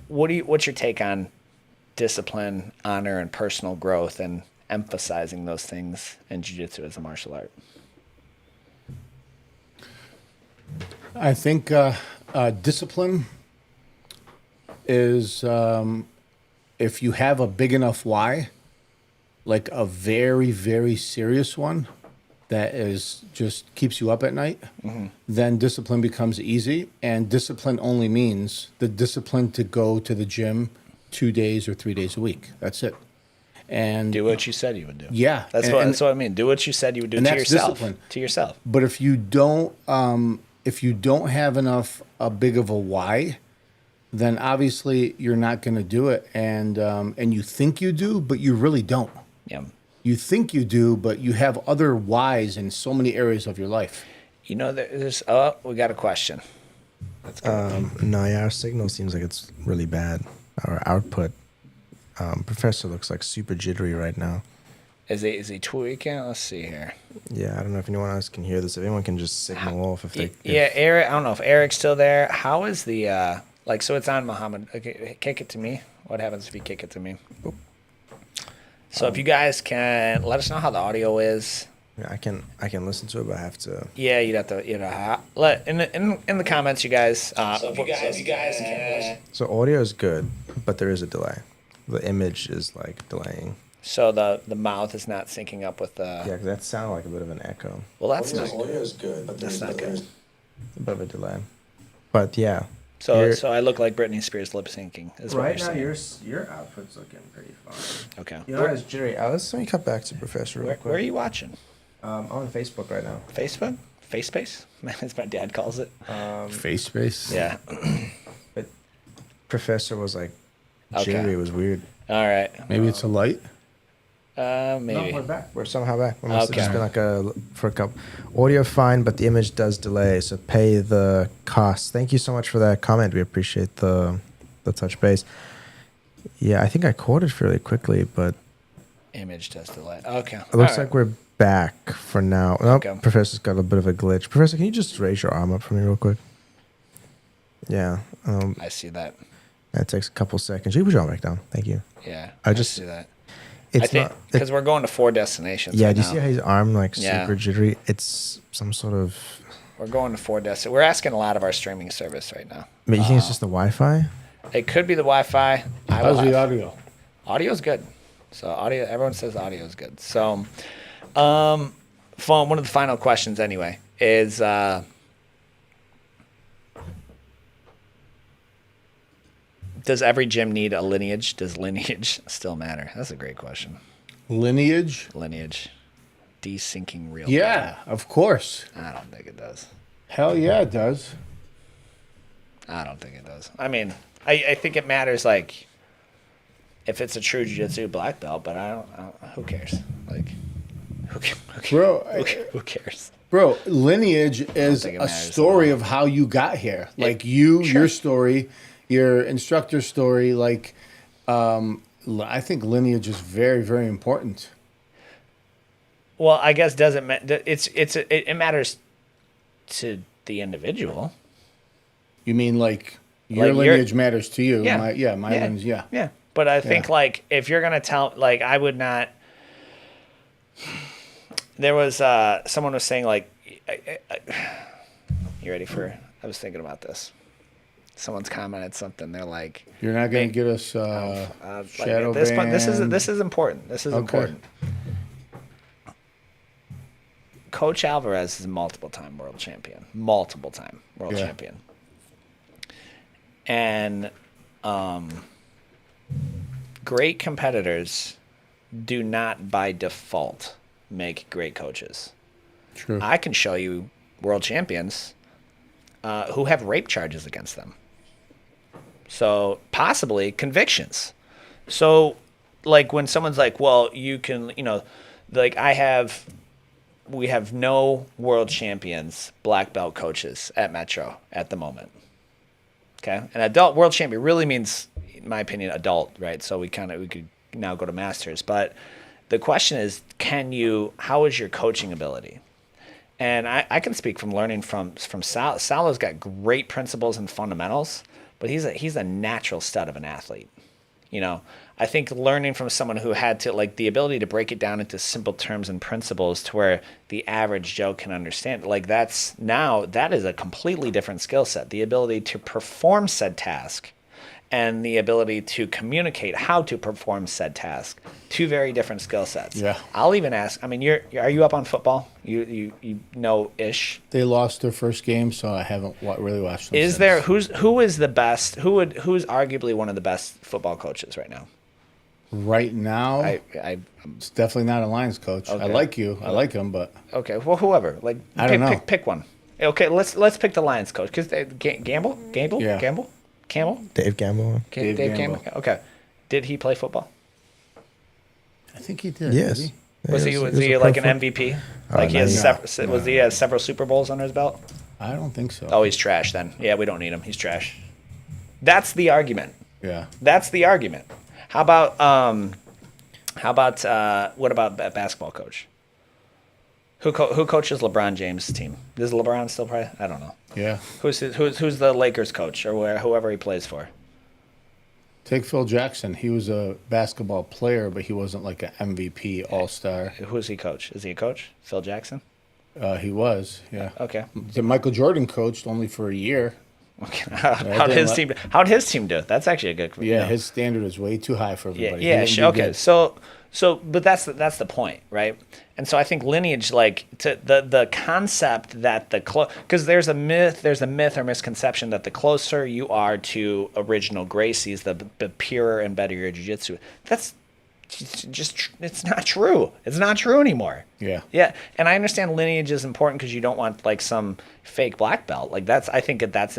What's your take on discipline, honor, and personal growth, and emphasizing those things in jiu-jitsu as a martial art? I think discipline is if you have a big enough why, like a very, very serious one that is just keeps you up at night, then discipline becomes easy. And discipline only means the discipline to go to the gym 2 days or 3 days a week. That's it. And do what you said you would do. Yeah, that's what I mean. Do what you said you would do to yourself. Discipline. To yourself. But if you don't have enough big of a why, then obviously you're not going to do it. And you think you do, but you really don't. Yeah. You think you do, but you have other whys in so many areas of your life. We got a question. No, yeah, our signal seems like it's really bad. Our output. Professor looks like super jittery right now. Is he tweaking? Let's see here. Yeah, I don't know if anyone else can hear this. If anyone can just signal off if they... Eric, I don't know if Eric's still there. How is the... so it's on Muhammad. Okay, kick it to me. What happens if you kick it to me? Oop. So if you guys can let us know how the audio is. Yeah, I can listen to it, but I have to... Yeah, you'd have to, let in the comments, you guys. So if you guys can... So audio is good, but there is a delay. The image is like delaying. So the mouth is not syncing up with the... Yeah, because that sounded like a bit of an echo. Well, that's not... Audio is good, but that's not good. A bit of a delay. But yeah. So I look like Britney Spears lip syncing. Right now, your output's looking pretty fine. Okay. You know, as Jerry, let me cut back to Professor real quick. Where are you watching? I'm on Facebook right now. Facebook? Face space? As my dad calls it. Face space? Yeah. But Professor was like, Jerry was weird. All right. Maybe it's a light? Maybe. No, we're back. We're somehow back. We must have just been for a couple. Audio fine, but the image does delay, so pay the cost. Thank you so much for that comment. We appreciate the touch base. Yeah, I think I caught it fairly quickly, but... Image does delay. Okay. It looks like we're back for now. Oh, okay. Professor's got a bit of a glitch. Professor, can you just raise your arm up for me real quick? Yeah. I see that. That takes a couple seconds. You can put your arm back down. Thank you. Yeah, I just see that. It's because we're going to 4 destinations. Yeah, do you see how his arm super jittery? It's some sort of... We're going to 4 destinations. We're asking a lot of our streaming service right now. But you think it's just the Wi-Fi? It could be the Wi-Fi. How's the audio? Audio's good. So audio, everyone says audio is good. So, one of the final questions anyway is... Does every gym need a lineage? Does lineage still matter? That's a great question. Lineage? Lineage. Desyncing real. Yeah, of course. I don't think it does. Hell yeah, it does. I don't think it does. I mean, I think it matters, like, if it's a true jiu-jitsu black belt, but I don't who cares? Like, who cares? Bro, lineage is a story of how you got here. Like, your story... Your instructor story, like, I think lineage is very, very important. Well, I guess it matters to the individual. You mean like your lineage matters to you? Yeah, my lineage, yeah. Yeah, but I think like if you're gonna tell, like, I would not. There was someone was saying like, you ready for? I was thinking about this. Someone's commented something. They're like, You're not going to get us like, shadow at this ban. point, this is important. This is important. Coach Alvarez is a multiple-time world champion. Multiple-time world champion. And great competitors do not by default make great coaches. True. I can show you world champions who have rape charges against them. So possibly convictions. So like when someone's like, well, you can, like we have no world champions, black belt coaches at Metro at the moment. Okay. An adult world champion really means, in my opinion, adult, right? So we could now go to masters. But the question is, how is your coaching ability? And I can speak from learning from Sal. Salo's got great principles and fundamentals, but he's a natural stud of an athlete. I think learning from someone who had to, like, the ability to break it down into simple terms and principles to where the average Joe can understand, like, that is a completely different skill set. The ability to perform said task and the ability to communicate how to perform said task, two very different skill sets. Yeah. I'll even ask, I mean, are you up on football? You know-ish? They lost their first game, so I haven't really watched them. Is there, who is the best, who's arguably one of the best football coaches right now? Right now, it's definitely not a Lions coach. Okay. I like you. I like him, but Okay, well, whoever. Like, I don't know. Pick one. Okay, let's pick the Lions coach. Because Gamble? Yeah. Campbell? Dave Gamble. Dave Campbell. Okay. Did he play football? I think he did. Yes. Did Was he a like pro an MVP? Like he no, has no. was he has several Super Bowls under his belt? I don't think so. Oh, he's trash then. Yeah, we don't need him. He's trash. That's the argument. Yeah. That's the argument. How about what about a basketball coach? Who coaches LeBron James' team? Does LeBron still play? I don't know. Yeah. Who's the Lakers coach or whoever he plays for? Take Phil Jackson. He was a basketball player, but he wasn't like an MVP All-Star. Who's he coach? Is he a coach? Phil Jackson? He was, yeah. Okay. The Michael Jordan coached only for a year. Okay. How'd his team do? That's actually a good. Yeah, his standard is way too high for everybody. He Yeah. didn't do Okay. good. So, but that's the point, right? And so I think lineage, like to the concept that because there's a myth or misconception that the closer you are to original Gracie's, the purer and better your jiu-jitsu. That's just it's not true. It's not true anymore. Yeah. Yeah, and I understand lineage is important because you don't want like some fake black belt. Like I think that's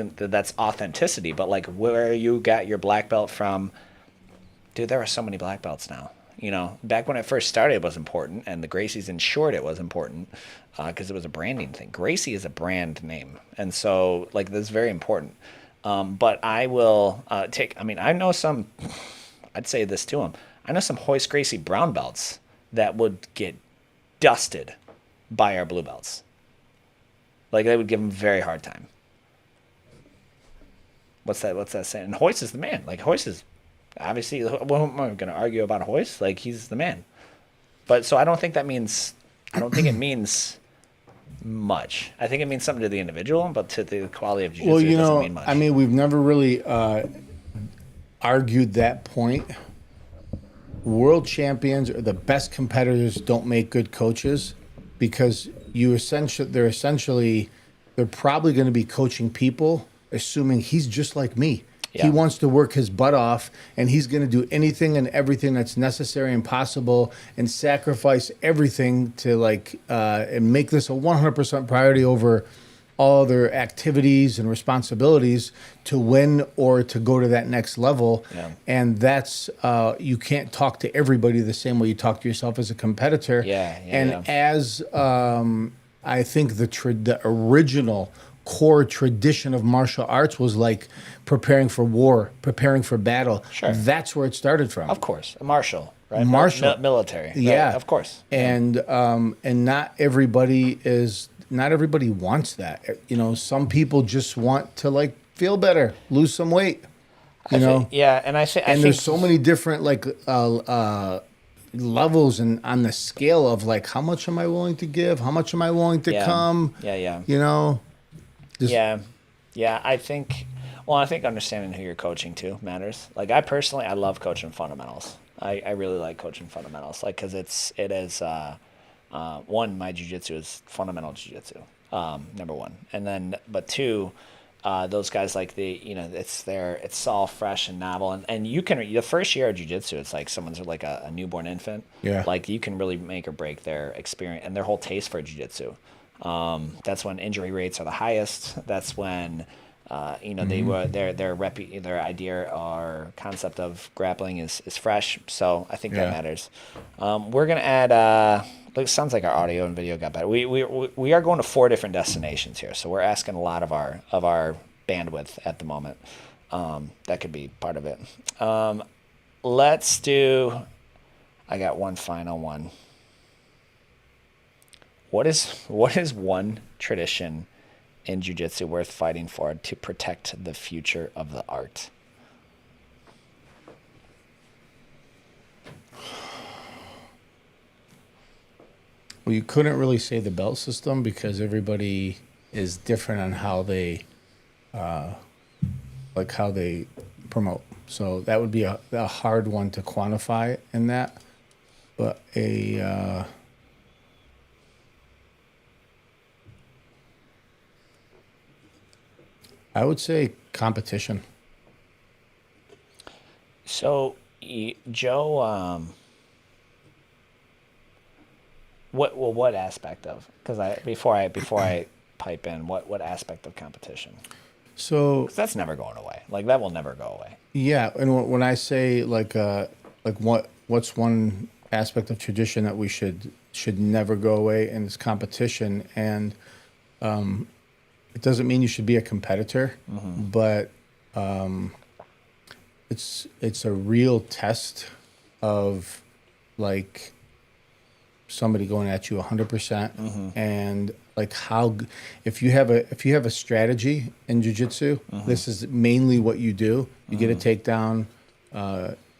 authenticity. But like where you got your black belt from, dude, there are so many black belts now. Back when it first started, it was important, and the Gracie's ensured it was important because it was a branding thing. Gracie is a brand name, and so like that's very important. But I will I know some. I'd say this to him. I know some Hoist Gracie brown belts that would get dusted by our blue belts. Like they would give him a very hard time. What's that saying? And Hoist is the man. Like Hoist is obviously. Well, am I going to argue about Hoist? Like he's the man. But so I don't think it means much. I think it means something to the individual, but to the quality of jiu-jitsu, it doesn't mean much. I mean, we've never really argued that point. World champions or the best competitors don't make good coaches because they're probably going to be coaching people assuming he's just like me. Yeah. He wants to work his butt off and he's going to do anything and everything that's necessary and possible and sacrifice everything to and make this a 100% priority over all other activities and responsibilities to win or to go to that next level. Yeah. And that's, you can't talk to everybody the same way you talk to yourself as a competitor. As I think the original core tradition of martial arts was like preparing for war, preparing for battle. Sure. That's where it started from. Of course. Martial, right? Military. Yeah. Right? Of course. And not everybody wants that. Some people just want to feel better, lose some weight. And there's so many different levels and on the scale of how much am I willing to give? How much am I willing to come? Yeah. Yeah. I think Well, I think understanding who you're coaching too matters. Like I personally, I love coaching fundamentals. I really like coaching fundamentals, like because it is one, my jujitsu is fundamental jujitsu, number one, and then but two, those guys like it's all fresh and novel, and you can the first year of jujitsu, it's like someone's like a newborn infant. Yeah. Like you can really make or break their experience and their whole taste for jujitsu. That's when injury rates are the highest. That's when they were their idea or concept of grappling is fresh. So I think that matters. We're gonna add. It sounds like our audio and video got better. We are going to 4 different destinations here, so we're asking a lot of our bandwidth at the moment. That could be part of it. Let's do. I got one final one. What is one tradition in jiu-jitsu worth fighting for to protect the future of the art? Well, you couldn't really say the belt system because everybody is different on how they promote. So that would be a hard one to quantify in that. But I would say competition. So, Joe, what aspect of? Because before I pipe in, what aspect of competition? So 'Cause that's never going away. Like that will never go away. yeah, and when I say what's one aspect of tradition that we should never go away, and it's competition, and it doesn't mean you should be a competitor, but it's a real test of like somebody going at you 100%, and like if you have a strategy in jiu-jitsu, this is mainly what you do. You get a takedown,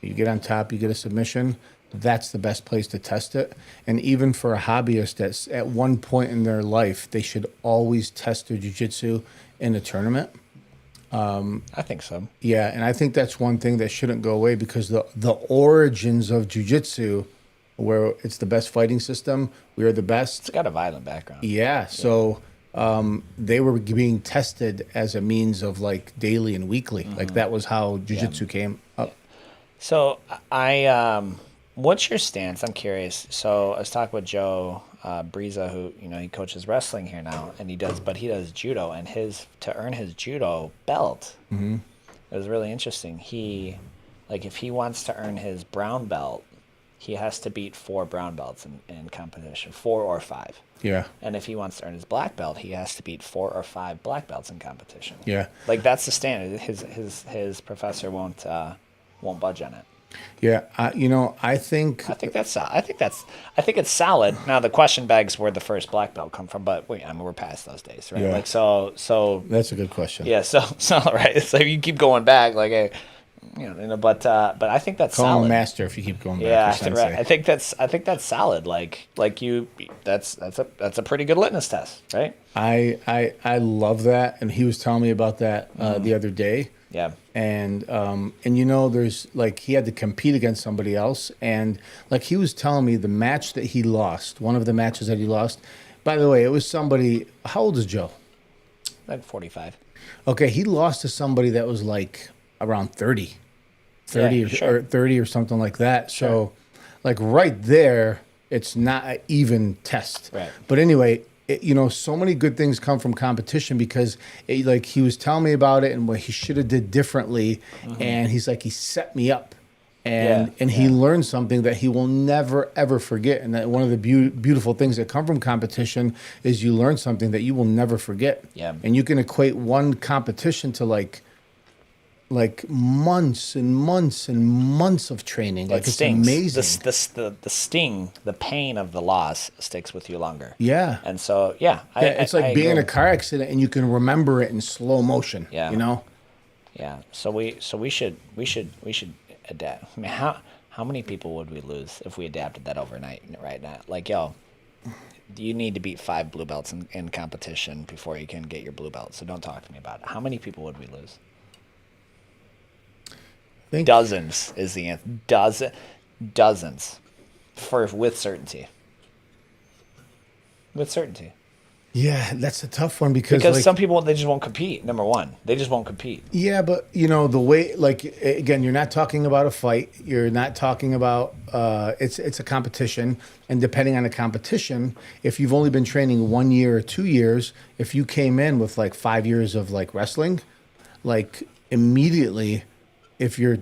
you get on top, you get a submission. That's the best place to test it. And even for a hobbyist that's at one point in their life, they should always test their jiu-jitsu in a tournament. I think so. Yeah, and I think that's one thing that shouldn't go away because the origins of jiu-jitsu, where it's the best fighting system, we are the best. It's got a violent background. Yeah, so they were being tested as a means of like daily and weekly. Like that was how jiu-jitsu came up. So what's your stance? I'm curious. So I was talking with Joe Briza, who he coaches wrestling here now, and he does judo, and to earn his judo belt, it was really interesting. If he wants to earn his brown belt, he has to beat 4 brown belts in competition, 4 or 5. Yeah. And if he wants to earn his black belt, he has to beat 4 or 5 black belts in competition. Yeah. Like that's the standard. His professor won't budge on it. Yeah, I think it's solid. Now the question begs where the first black belt come from, but we're past those days, right? Yeah. Like so. That's a good question. Yeah, so right. So you keep going back, like but I think that's Call solid. him a master if you keep going back. Yeah, right. I think that's solid. That's a pretty good litmus test, right? I love that, and he was telling me about that the other day. Yeah. And there's like he had to compete against somebody else, and like he was telling me the match that he lost, one of the matches that he lost. By the way, it was somebody. How old is Joe? Like 45. Okay, he lost to somebody that was like around 30 or 30 or something like that. Sure. So, like right there, it's not an even test. Right. But anyway. So many good things come from competition because he was telling me about it and what he should have did differently. And he's like, he set me up and he learned something that he will never, ever forget. And that one of the beautiful things that come from competition is you learn something that you will never forget. Yeah. And you can equate one competition to like months and months and months of training. Like it's amazing. The sting, the pain of the loss sticks with you longer. Yeah. And so, it's like being in a car accident and you can remember it in slow motion. Yeah. Yeah. So we should adapt. I mean, how many people would we lose if we adapted that overnight right now? Like, you need to beat 5 blue belts in competition before you can get your blue belt. So don't talk to me about it. How many people would we lose? Dozens is the answer. Dozens. With certainty. With certainty. Yeah, that's a tough one because Because some people, they just won't compete, number one. They just won't compete. yeah, but the way, like, again, you're not talking about a fight. You're not talking about it's a competition, and depending on the competition, if you've only been training 1 year or 2 years, if you came in with like 5 years of like wrestling, like immediately, if you're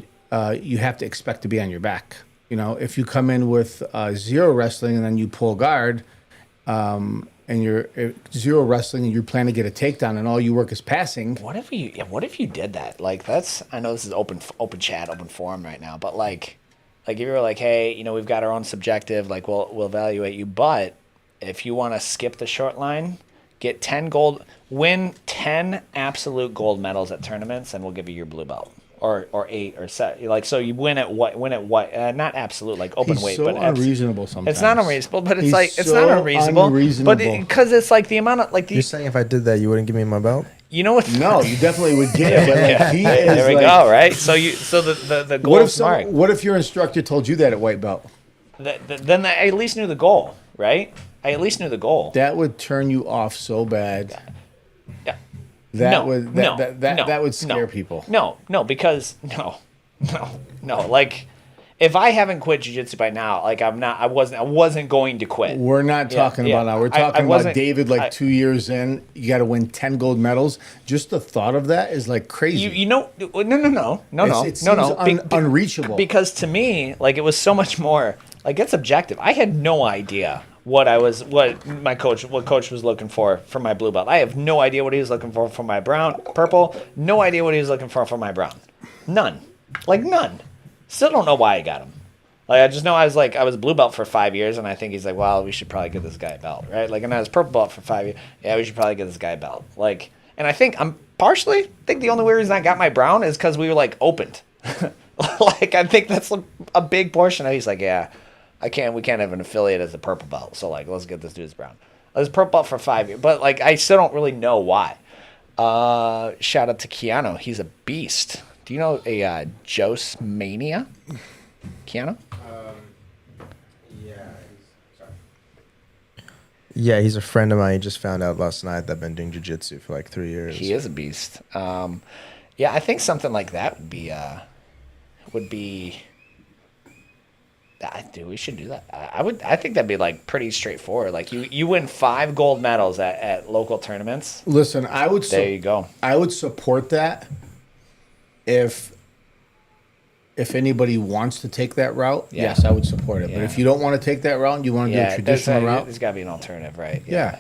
you have to expect to be on your back. If you come in with zero wrestling and then you pull guard, and you're zero wrestling and you plan to get a takedown and all you work is passing. What if you did that? Like, I know this is open chat, open forum right now, but like if you were like, hey, we've got our own subjective, like we'll evaluate you, but if you want to skip the short line, get 10 gold, win 10 absolute gold medals at tournaments, and we'll give you your blue belt. Or 8 or 7, like, so you win at what? Not absolute, like open weight, so but unreasonable sometimes. It's not unreasonable, but it's it's so not unreasonable. But because it's like the amount of like You're saying if I did that, you wouldn't give me my belt? You know what? No, you definitely would get it. But like, he is there we like, go, right? So the goal is smart. What if your instructor told you that at white belt? Then I at least knew the goal, right? I at least knew the goal. That would turn you off so bad. Yeah. That would scare people. Because like, if I haven't quit jiu-jitsu by now, like I wasn't going to quit. We're not talking about now. We're talking about David, like 2 years in, you got to win 10 gold medals. Just the thought of that is like crazy. No. It seems unreachable. Because to me, like, it was so much more, like, it's objective. I had no idea what coach was looking for my blue belt. I have no idea what he was looking for my purple. No idea what he was looking for my brown. None. Like, none. Still don't know why I got him. Like, I just know I was blue belt for 5 years, and I think he's like, well, we should probably get this guy a belt, right? Like, and I was purple belt for 5 years. Yeah, we should probably get this guy a belt. Like, and I think the only reason I got my brown is because we were like opened. Like, I think that's a big portion of it. He's like, yeah, we can't have an affiliate as a purple belt. So like, let's get this dude's brown. I was purple belt for 5 years, but like, I still don't really know why. Shout out to Keanu. He's a beast. Do you know a Jose Mania? Keanu? Yeah, he's a friend of mine. He just found out last night that I've been doing jiu-jitsu for like 3 years. He is a beast. Yeah, I think something like that would be. Dude, we should do that. I think that'd be like pretty straightforward. Like you win 5 gold medals at local tournaments. Listen, I would. There you go. I would support that if anybody wants to take that route. Yeah. Yes, I would support it. Yeah. But if you don't want to take that route and you want to do a traditional route, there's got to be an alternative, right? Yeah.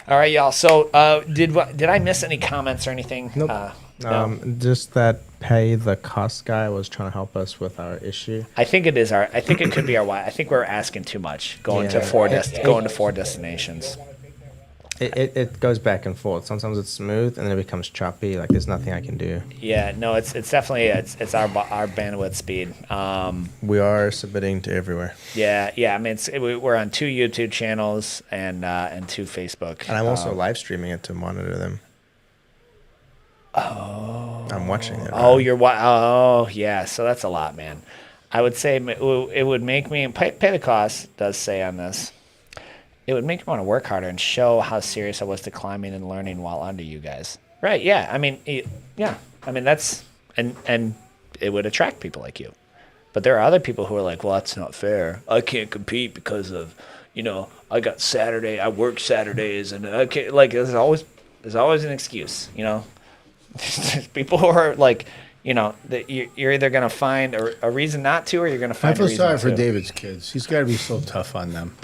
All right, y'all. So, did I miss any comments or anything? Nope. No? Just that Pay the Cost guy was trying to help us with our issue. I think it is I think it could be our why. I think we're asking too much going to 4 destinations. It goes back and forth. Sometimes it's smooth and then it becomes choppy. Like there's nothing I can do. Yeah, no, it's definitely it's our bandwidth speed. We are submitting to everywhere. Yeah. I mean, we're on 2 YouTube channels and 2 Facebook. And I'm also live streaming it to monitor them. Oh. I'm watching it. Oh, oh, yeah. So that's a lot, man. I would say it would make me pay the cost. Does say on this. It would make me want to work harder and show how serious I was to climbing and learning while under you guys. Right? Yeah. I mean, that's and it would attract people like you. But there are other people who are like, well, that's not fair. I can't compete because of, I got Saturday. I work Saturdays, and I can't. Like, there's always an excuse. There's people who are like, that you're either gonna find a reason not to, or you're gonna find. I feel sorry for David's kids. He's got to be so tough on them.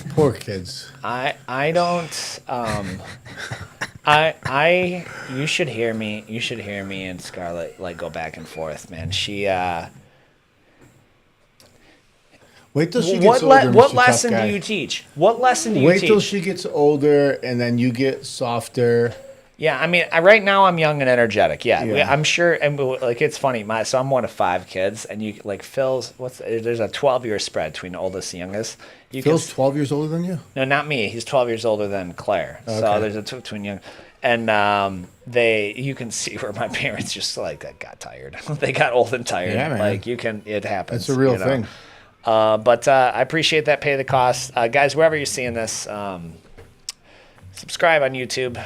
Poor kids. I don't. You should hear me. You should hear me and Scarlett like go back and forth, man. She. Wait till she gets older. What lesson do you teach? What lesson do you teach? Wait till she gets older, and then you get softer. Yeah, I mean, right now I'm young and energetic. Yeah. I'm sure, and like it's funny. So I'm one of 5 kids, and you like Phil's. There's a 12-year spread between oldest and youngest. Phil's 12 years older than you? No, not me. He's 12 years older than Claire. Okay. So there's a between young, And you can see where my parents just like got tired. They got old and tired. Yeah, man. Like it happens. That's a real you know? thing. But I appreciate that. Pay the cost, guys. Wherever you're seeing this, subscribe on YouTube,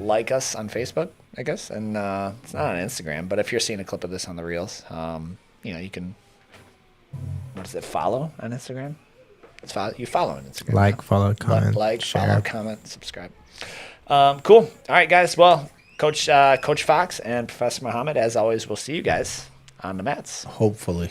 like us on Facebook, I guess, and it's not on Instagram. But if you're seeing a clip of this on the reels, you can. What is it? Follow on Instagram. You follow on Instagram. Like, follow, comment, share. Follow, comment, subscribe. Cool. All right, guys. Well, Coach Fox and Professor Muhammad, as always, we'll see you guys on the mats. Hopefully.